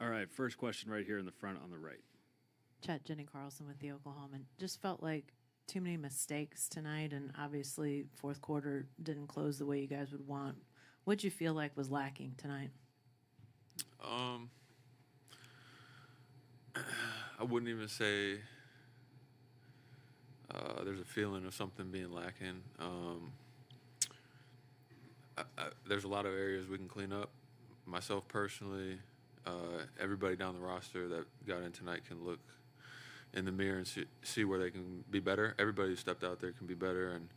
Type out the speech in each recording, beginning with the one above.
All right, first question right here in the front on the right. Chet, Jenny Carlson with the Oklahoman. Just felt like too many mistakes tonight, and obviously fourth quarter didn't close the way you guys would want. What'd you feel like was lacking tonight? I wouldn't even say there's a feeling of something being lacking. There's a lot of areas we can clean up. Myself personally, everybody down the roster that got in tonight can look in the mirror and see where they can be better. Everybody who stepped out there can be better, and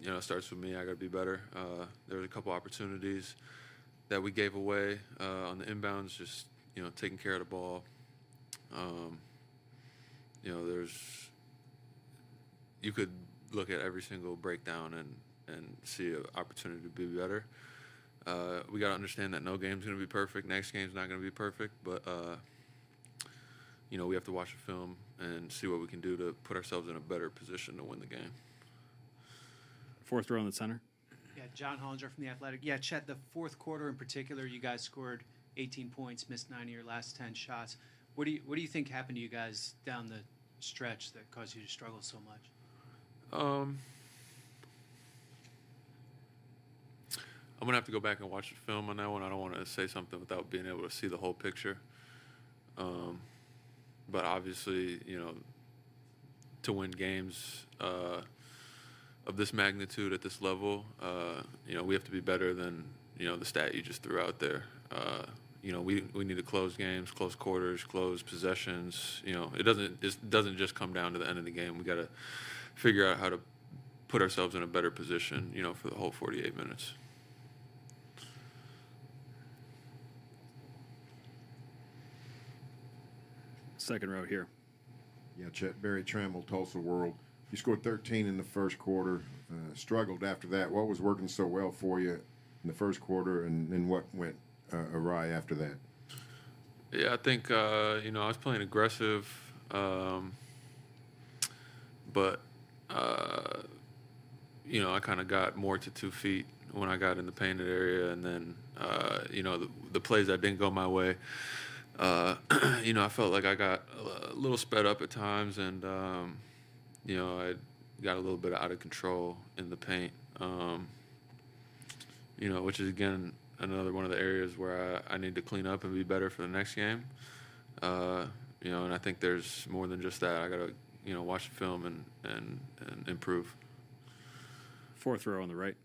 it starts with me. I got to be better. There was a couple opportunities that we gave away on the inbounds, just taking care of the ball. You could look at every single breakdown and see an opportunity to be better. We got to understand that no game's going to be perfect. Next game's not going to be perfect, but we have to watch the film and see what we can do to put ourselves in a better position to win the game. Fourth row in the center. Yeah, John Hollinger from The Athletic. Yeah, Chet, the fourth quarter in particular, you guys scored 18 points, missed 9 of your last 10 shots. What do you think happened to you guys down the stretch that caused you to struggle so much? I'm going to have to go back and watch the film on that one. I don't want to say something without being able to see the whole picture. But obviously, to win games of this magnitude at this level, we have to be better than, the stat you just threw out there. We need to close games, close quarters, close possessions. It doesn't just come down to the end of the game. We got to figure out how to put ourselves in a better position, for the whole 48 minutes. Second row here. Yeah, Chet, Barry Trammell, Tulsa World. You scored 13 in the first quarter, struggled after that. What was working so well for you in the first quarter, and what went awry after that? Yeah, I think, I was playing aggressive, but, I kind of got more to 2 feet when I got in the painted area, and then, the plays that didn't go my way, I felt like I got a little sped up at times, and, I got a little bit out of control in the paint, which is, again, another one of the areas where I need to clean up and be better for the next game. And I think there's more than just that. I got to, watch the film and improve. Fourth row on the right.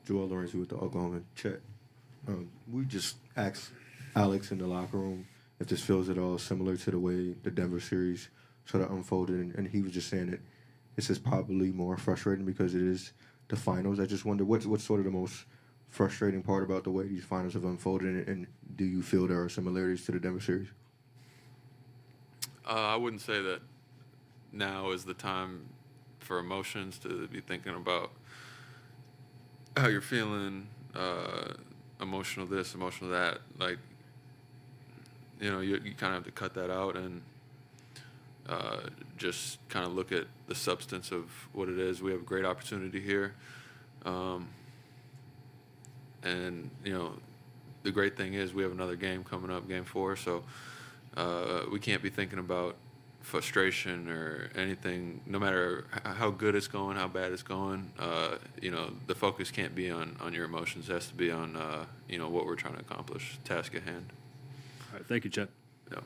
Joel Lawrence with the Oklahoma. Chet, we just asked Alex in the locker room if this feels at all similar to the way the Denver series sort of unfolded, and he was just saying that this is probably more frustrating because it is the finals. I just wonder what's sort of the most frustrating part about the way these finals have unfolded, and do you feel there are similarities to the Denver series? I wouldn't say that now is the time for emotions to be thinking about how you're feeling, emotional this, emotional that. Like, you kind of have to cut that out and just kind of look at the substance of what it is. We have a great opportunity here. And, the great thing is we have another game coming up, Game 4, so we can't be thinking about frustration or anything, no matter how good it's going, how bad it's going. The focus can't be on your emotions. It has to be on, what we're trying to accomplish, task at hand. All right, thank you, Chet. Yeah.